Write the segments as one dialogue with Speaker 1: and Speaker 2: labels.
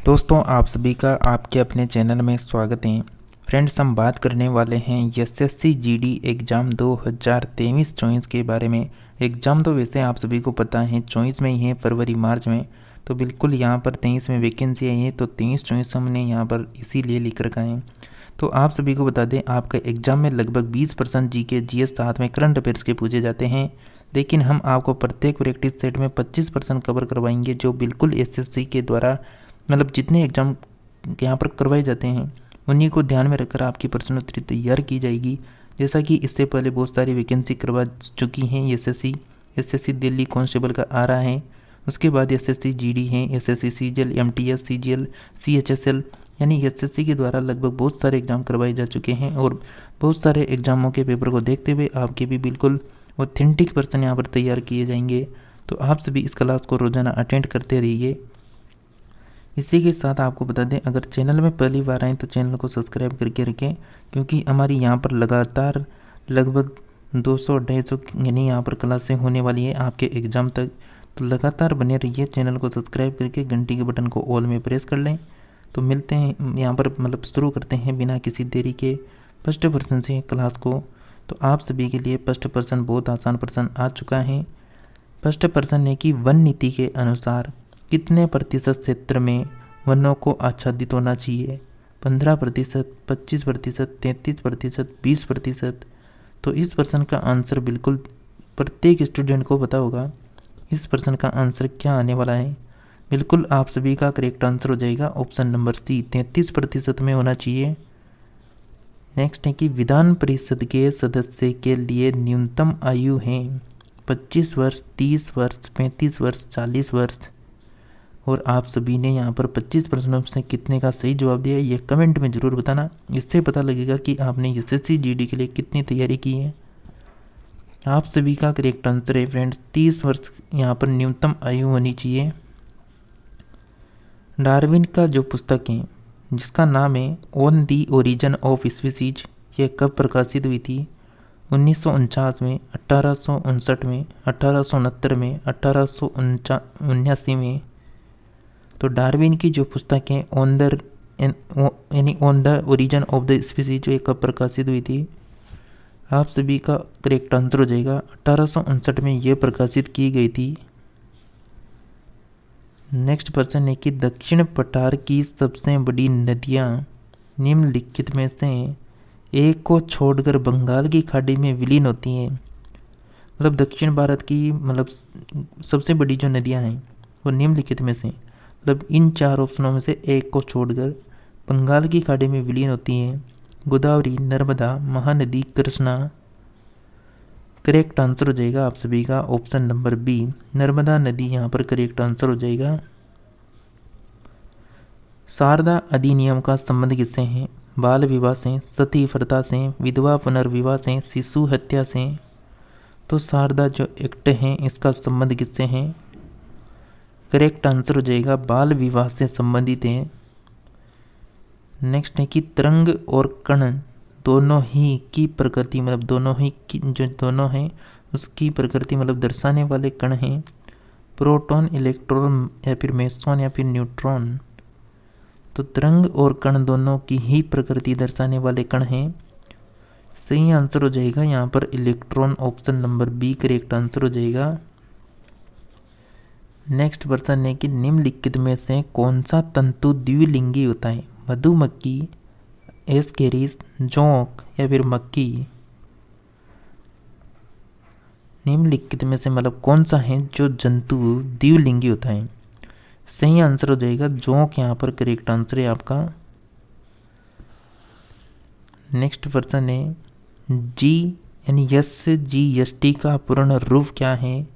Speaker 1: दोस्तों, आप सभी का आपके अपने चैनल में स्वागत है। फ्रेंड्स, हम बात करने वाले हैं एसएससी जीडी एग्ज़ाम 2023-24 के बारे में। एग्ज़ाम तो वैसे आप सभी को पता है 24 में ही है, फरवरी मार्च में। तो बिल्कुल यहाँ पर 23 में वैकेंसी आई है, तो 23-24 हमने यहाँ पर इसीलिए लिख रखा है। तो आप सभी को बता दें, आपका एग्ज़ाम में लगभग 20% जीके जीएस साथ में करंट अफेयर्स के पूछे जाते हैं, लेकिन हम आपको प्रत्येक प्रैक्टिस सेट में 25% कवर करवाएंगे, जो बिल्कुल एसएससी के द्वारा मतलब जितने एग्ज़ाम यहाँ पर करवाए जाते हैं उन्हीं को ध्यान में रखकर आपकी प्रश्न उत्तरी तैयार की जाएगी। जैसा कि इससे पहले बहुत सारी वैकेंसी करवा चुकी हैं एसएससी दिल्ली कांस्टेबल का आ रहा है, उसके बाद एसएससी जीडी है, SSC CGL, MTS, CGL, CHSL, यानी एसएससी के द्वारा लगभग बहुत सारे एग्ज़ाम करवाए जा चुके हैं। और बहुत सारे एग्ज़ामों के पेपर को देखते हुए आपके भी बिल्कुल ऑथेंटिक प्रश्न यहाँ पर तैयार किए जाएंगे। तो आप सभी इस क्लास को रोज़ाना अटेंड करते रहिए। इसी के साथ आपको बता दें, अगर चैनल में पहली बार आएँ तो चैनल को सब्सक्राइब करके रखें, क्योंकि हमारी यहाँ पर लगातार लगभग 200-250 यानी यहाँ पर क्लासें होने वाली है आपके एग्ज़ाम तक। तो लगातार बने रहिए, चैनल को सब्सक्राइब करके घंटी के बटन को ऑल में प्रेस कर लें। तो मिलते हैं यहाँ पर शुरू करते हैं बिना किसी देरी के फर्स्ट पर्सन से क्लास को। तो आप सभी के लिए फर्स्ट पर्सन बहुत आसान प्रश्न आ चुका है। फर्स्ट पर्सन है कि वन नीति के अनुसार कितने प्रतिशत क्षेत्र में वनों को आच्छादित होना चाहिए? 15%, 25%, 33%, 20%। तो इस प्रश्न का आंसर बिल्कुल प्रत्येक स्टूडेंट को पता होगा। इस प्रश्न का आंसर क्या आने वाला है? बिल्कुल आप सभी का करेक्ट आंसर हो जाएगा ऑप्शन नंबर सी, 33% में होना चाहिए। नेक्स्ट है कि विधान परिषद के सदस्य के लिए न्यूनतम आयु है 25 वर्ष, 30 वर्ष, 35 वर्ष, 40 वर्ष। और आप सभी ने यहाँ पर 25 प्रश्नों से कितने का सही जवाब दिया है ये कमेंट में ज़रूर बताना। इससे पता लगेगा कि आपने एसएससी जीडी के लिए कितनी तैयारी की है। आप सभी का करेक्ट आंसर है फ्रेंड्स 30 वर्ष यहाँ पर न्यूनतम आयु होनी चाहिए। डार्विन का जो पुस्तक है जिसका नाम है on the origin of species, ये कब प्रकाशित हुई थी? 1949 में, 1859 में, 1869 में, 1879 में। तो डार्विन की जो पुस्तक है on the origin of the species, जो कब प्रकाशित हुई थी? आप सभी का करेक्ट आंसर हो जाएगा 1859 में ये प्रकाशित की गई थी। नेक्स्ट पर्सन है कि दक्षिण पठार की सबसे बड़ी नदियाँ निम्नलिखित में से एक को छोड़कर बंगाल की खाड़ी में विलीन होती हैं। मतलब दक्षिण भारत की सबसे बड़ी जो नदियाँ हैं वो निम्नलिखित में से इन चार ऑप्शनों में से एक को छोड़कर बंगाल की खाड़ी में विलीन होती हैं। गोदावरी, नर्मदा, महानदी, कृष्णा। करेक्ट आंसर हो जाएगा आप सभी का ऑप्शन नंबर बी, नर्मदा नदी यहाँ पर करेक्ट आंसर हो जाएगा। शारदा अधिनियम का संबंध किससे है? बाल विवाह से, सती प्रथा से, विधवा पुनर्विवाह से, शिशु हत्या से। तो शारदा जो एक्ट है इसका संबंध किससे है? करेक्ट आंसर हो जाएगा बाल विवाह से संबंधित है। नेक्स्ट है कि तरंग और कण दोनों ही की प्रकृति दोनों हैं उसकी प्रकृति दर्शाने वाले कण हैं प्रोटॉन, इलेक्ट्रॉन या फिर मेसॉन या फिर न्यूट्रॉन। तो तरंग और कण दोनों की ही प्रकृति दर्शाने वाले कण हैं। सही आंसर हो जाएगा यहाँ पर electron, option number B correct answer हो जाएगा। नेक्स्ट पर्सन है कि निम्नलिखित में से कौन सा तंतु द्विलिंगी होता है? मधुमक्खी, एस्केरिस, जोंक या फिर मक्खी। निम्नलिखित में से कौन सा है जो जंतु द्विलिंगी होता है? सही आंसर हो जाएगा जोंक यहाँ पर करेक्ट आंसर है आपका। नेक्स्ट पर्सन है जी यानी SGST का पूर्ण रूप क्या है?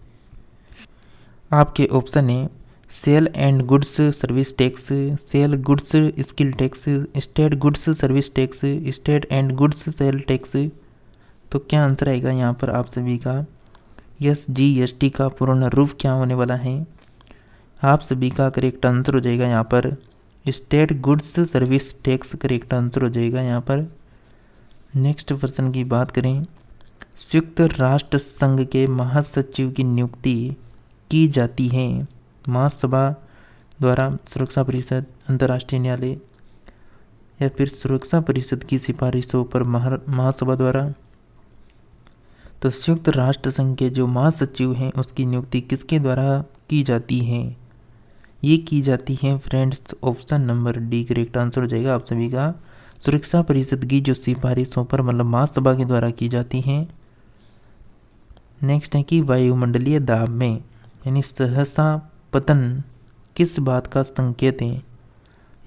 Speaker 1: आपके ऑप्शन है sale and goods service tax, sale goods skill tax, state goods service tax, state and goods sale tax. तो क्या आंसर आएगा यहाँ पर आप सभी का? SGST का पूर्ण रूप क्या होने वाला है? आप सभी का करेक्ट आंसर हो जाएगा यहाँ पर state goods service tax correct answer हो जाएगा यहाँ पर। नेक्स्ट पर्सन की बात करें, संयुक्त राष्ट्र संघ के महासचिव की नियुक्ति की जाती है महासभा द्वारा, सुरक्षा परिषद, अंतर्राष्ट्रीय न्यायालय या फिर सुरक्षा परिषद की सिफारिशों पर महासभा द्वारा। तो संयुक्त राष्ट्र संघ के जो महासचिव हैं उसकी नियुक्ति किसके द्वारा की जाती है? ये की जाती है friends, option number D correct answer हो जाएगा आप सभी का। सुरक्षा परिषद की जो सिफारिशों पर मतलब महासभा के द्वारा की जाती हैं। नेक्स्ट है कि वायुमंडलीय दाब में यानी सहसा पतन किस बात का संकेत है?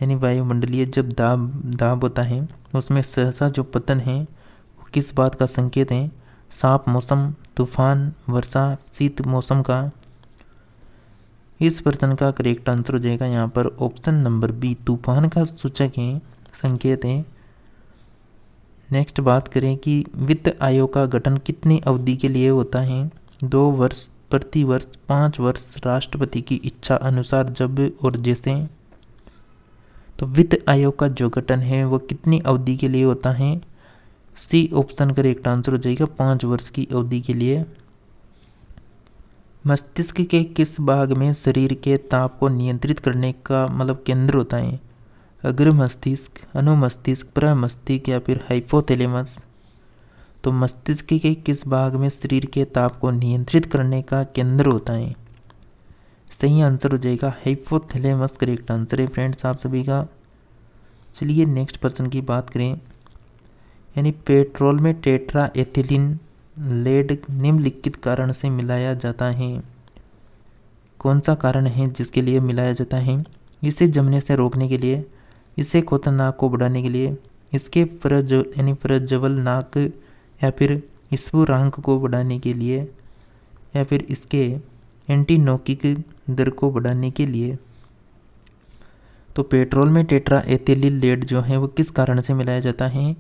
Speaker 1: यानी वायुमंडलीय जब दाब होता है उसमें सहसा जो पतन है वो किस बात का संकेत है? साफ मौसम, तूफान, वर्षा, शीत मौसम का। इस प्रश्न का करेक्ट आंसर हो जाएगा यहाँ पर ऑप्शन नंबर बी, तूफान का सूचक है, संकेत है। नेक्स्ट बात करें कि वित्त आयोग का गठन कितनी अवधि के लिए होता है? 2 वर्ष, प्रति वर्ष, 5 वर्ष, राष्ट्रपति की इच्छा अनुसार, जब और जैसे। तो वित्त आयोग का जो गठन है वो कितनी अवधि के लिए होता है? सी ऑप्शन करेक्ट आंसर हो जाएगा 5 वर्ष की अवधि के लिए। मस्तिष्क के किस भाग में शरीर के ताप को नियंत्रित करने का मतलब केंद्र होता है? अग्र मस्तिष्क, अनुमस्तिष्क, प्रमस्तिष्क या फिर हाइपोथैलेमस। तो मस्तिष्क के किस भाग में शरीर के ताप को नियंत्रित करने का केंद्र होता है? सही आंसर हो जाएगा हाइपोथैलेमस करेक्ट आंसर है फ्रेंड्स आप सभी का। चलिए नेक्स्ट प्रश्न की बात करें। यानी पेट्रोल में टेट्रा एथिलीन लेड निम्नलिखित कारण से मिलाया जाता है। कौन सा कारण है जिसके लिए मिलाया जाता है? इसे जमने से रोकने के लिए, इसे खतरनाक को बढ़ाने के लिए, इसके प्रज्वलनाक या फिर स्फुरांक को बढ़ाने के लिए, या फिर इसके एंटीनोकिक दर को बढ़ाने के लिए। तो पेट्रोल में टेट्रा एथिलीन लेड जो है वो किस कारण से मिलाया जाता है?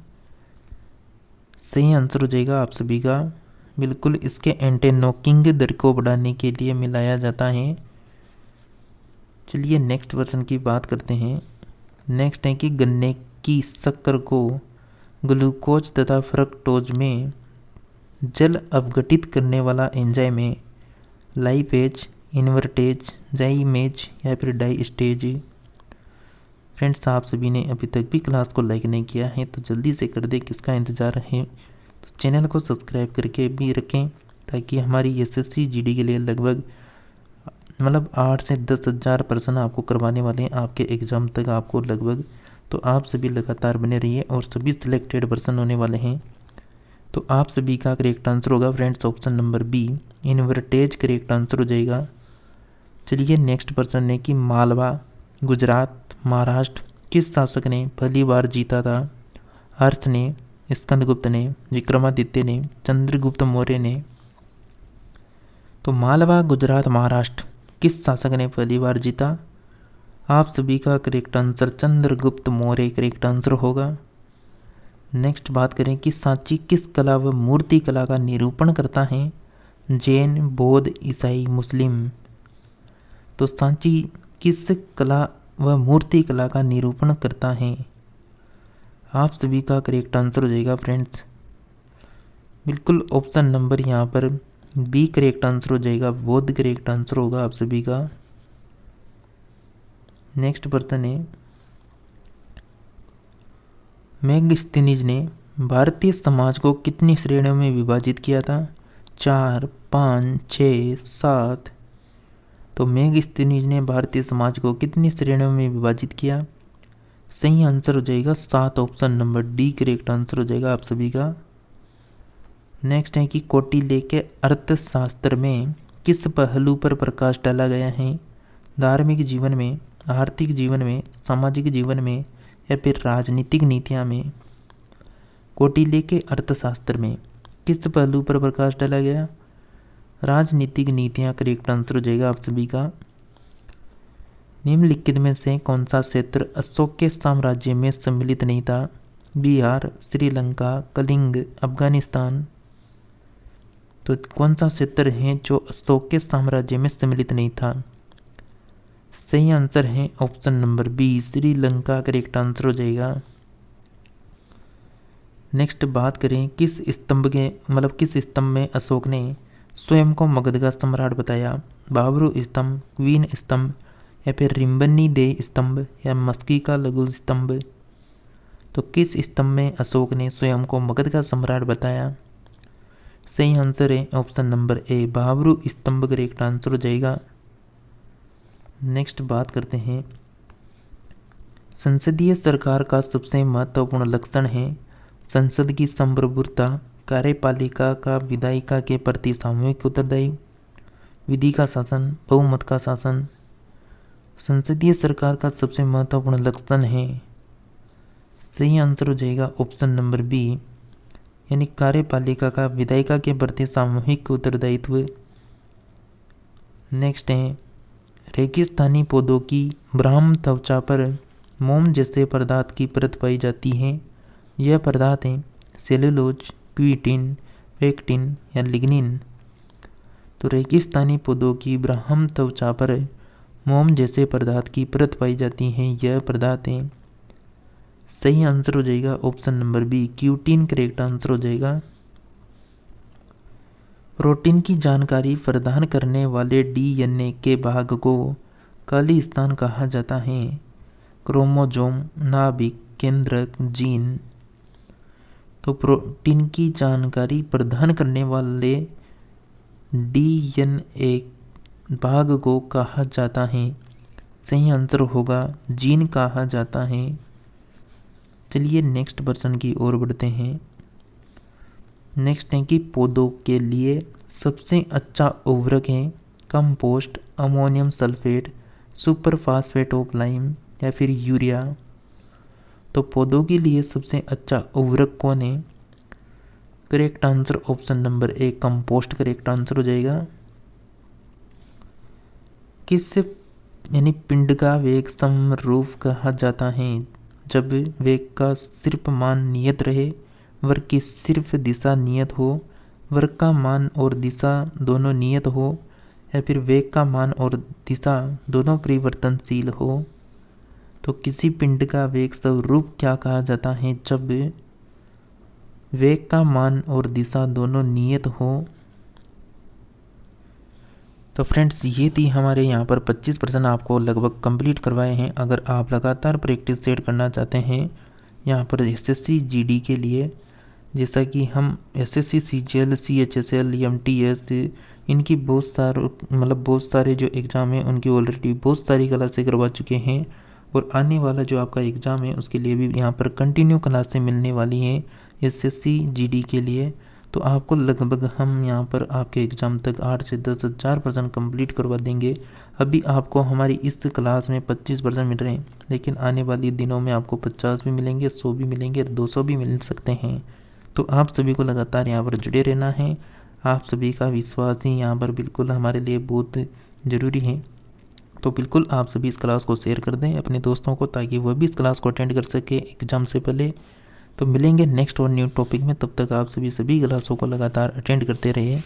Speaker 1: सही आंसर हो जाएगा आप सभी का बिल्कुल इसके एंटीनोकिंग दर को बढ़ाने के लिए मिलाया जाता है। चलिए नेक्स्ट प्रश्न की बात करते हैं। नेक्स्ट है कि गन्ने की शक्कर को ग्लूकोज तथा फ्रक्टोज में जल अवघटित करने वाला एंजाइम है लाइपेज, इन्वर्टेज, जाइमेज या फिर डाइस्टेज। फ्रेंड्स आप सभी ने अभी तक भी क्लास को लाइक नहीं किया है तो जल्दी से कर दे, किसका इंतज़ार है? तो चैनल को सब्सक्राइब करके भी रखें ताकि हमारी एसएससी जीडी के लिए लगभग 8 से 10 हज़ार प्रश्न आपको करवाने वाले हैं आपके एग्ज़ाम तक आपको लगभग। तो आप सभी लगातार बने रहिए और सभी सिलेक्टेड पर्सन होने वाले हैं। तो आप सभी का करेक्ट आंसर होगा friends option number B, invertase correct answer हो जाएगा। चलिए नेक्स्ट प्रश्न है कि मालवा, गुजरात, महाराष्ट्र किस शासक ने पहली बार जीता था? हर्ष ने, स्कंदगुप्त ने, विक्रमादित्य ने, चंद्रगुप्त मौर्य ने। तो मालवा, गुजरात, महाराष्ट्र किस शासक ने पहली बार जीता? आप सभी का correct answer Chandragupta Maurya correct answer होगा। नेक्स्ट बात करें कि सांची किस कला व मूर्ति कला का निरूपण करता है? जैन, बौद्ध, ईसाई, मुस्लिम। तो सांची किस कला व मूर्ति कला का निरूपण करता है? आप सभी का करेक्ट आंसर हो जाएगा फ्रेंड्स बिल्कुल ऑप्शन नंबर यहाँ पर बी करेक्ट आंसर हो जाएगा, बौद्ध करेक्ट आंसर होगा आप सभी का। नेक्स्ट प्रश्न है मेगस्थनीज ने भारतीय समाज को कितनी श्रेणियों में विभाजित किया था? 4, 5, 6, 7। तो मेगस्थनीज ने भारतीय समाज को कितनी श्रेणियों में विभाजित किया? सही आंसर हो जाएगा 7 option number D correct answer हो जाएगा आप सभी का। नेक्स्ट है कि कौटिल्य के अर्थशास्त्र में किस पहलू पर प्रकाश डाला गया है? धार्मिक जीवन में, आर्थिक जीवन में, सामाजिक जीवन में या फिर राजनीतिक नीतियाँ में। कौटिल्य के अर्थशास्त्र में किस पहलू पर प्रकाश डाला गया? राजनीतिक नीतियाँ करेक्ट आंसर हो जाएगा आप सभी का। निम्नलिखित में से कौन सा क्षेत्र अशोक के साम्राज्य में सम्मिलित नहीं था? बिहार, श्रीलंका, कलिंग, अफगानिस्तान। तो कौन सा क्षेत्र है जो अशोक के साम्राज्य में सम्मिलित नहीं था? सही आंसर है option number B, Sri Lanka correct answer हो जाएगा। नेक्स्ट बात करें किस स्तंभ में अशोक ने स्वयं को मगध का सम्राट बताया? बाबरू स्तंभ, क्वीन स्तंभ, या फिर रिम्बनी दे स्तंभ या मस्की का लघु स्तंभ। तो किस स्तंभ में अशोक ने स्वयं को मगध का सम्राट बताया? सही आंसर है ऑप्शन नंबर ए, बाबरू स्तंभ करेक्ट आंसर हो जाएगा। नेक्स्ट बात करते हैं, संसदीय सरकार का सबसे महत्वपूर्ण लक्षण है संसद की संप्रभुता, कार्यपालिका का विधायिका के प्रति सामूहिक उत्तरदायित्व, विधि का शासन, बहुमत का शासन। संसदीय सरकार का सबसे महत्वपूर्ण लक्षण है, सही आंसर हो जाएगा ऑप्शन नंबर बी, यानी कार्यपालिका का विधायिका के प्रति सामूहिक उत्तरदायित्व। नेक्स्ट है, रेगिस्तानी पौधों की ब्राह्म त्वचा पर मोम जैसे पदार्थ की परत पाई जाती है। यह पदार्थ है सेलुलोज, क्विटिन, पेक्टिन या लिग्निन। तो रेगिस्तानी पौधों की ब्राह्म त्वचा पर मोम जैसे पदार्थ की परत पाई जाती है, यह पदार्थ है। सही आंसर हो जाएगा option number B, cutin correct answer हो जाएगा। प्रोटीन की जानकारी प्रदान करने वाले डीएनए के भाग को काली स्थान कहा जाता है। क्रोमोसोम, नाभिक, केंद्रक, जीन। तो प्रोटीन की जानकारी प्रदान करने वाले डीएनए भाग को कहा जाता है, सही आंसर होगा जीन कहा जाता है। चलिए नेक्स्ट प्रश्न की ओर बढ़ते हैं। नेक्स्ट है कि पौधों के लिए सबसे अच्छा उर्वरक है compost, ammonium sulphate, super phosphate of lime या फिर यूरिया। तो पौधों के लिए सबसे अच्छा उर्वरक कौन है? Correct answer option number A, compost correct answer हो जाएगा। किस यानी पिंड का वेग समरूप कहा जाता है? जब वेग का सिर्फ मान नियत रहे, वर्ग की सिर्फ दिशा नियत हो, वर्ग का मान और दिशा दोनों नियत हो, या फिर वेग का मान और दिशा दोनों परिवर्तनशील हो। तो किसी पिंड का वेग स्वरूप क्या कहा जाता है? जब वेग का मान और दिशा दोनों नियत हो। तो फ्रेंड्स ये थी हमारे यहाँ पर 25 प्रश्न आपको लगभग कंप्लीट करवाए हैं। अगर आप लगातार प्रैक्टिस सेट करना चाहते हैं यहाँ पर एसएससी जीडी के लिए, जैसा कि हम एसएससी सीजीएल, सीएचएसएल, एमटीएस, इनकी बहुत सारे जो एग्ज़ाम हैं उनकी ऑलरेडी बहुत सारी क्लासें करवा चुके हैं, और आने वाला जो आपका एग्ज़ाम है उसके लिए भी यहाँ पर कंटिन्यू क्लासें मिलने वाली हैं एसएससी जीडी के लिए। तो आपको लगभग हम यहाँ पर आपके एग्ज़ाम तक 8 से 10 हज़ार प्रश्न कंप्लीट करवा देंगे। अभी आपको हमारी इस क्लास में 25 प्रश्न मिल रहे हैं, लेकिन आने वाले दिनों में आपको 50 भी मिलेंगे, 100 भी मिलेंगे, 200 भी मिल सकते हैं। तो आप सभी को लगातार यहाँ पर जुड़े रहना है। आप सभी का विश्वास ही यहाँ पर बिल्कुल हमारे लिए बहुत ज़रूरी है। तो बिल्कुल आप सभी इस क्लास को शेयर कर दें अपने दोस्तों को, ताकि वह भी इस क्लास को अटेंड कर सके एग्ज़ाम से पहले। तो मिलेंगे नेक्स्ट और न्यू टॉपिक में, तब तक आप सभी क्लासों को लगातार अटेंड करते रहिए।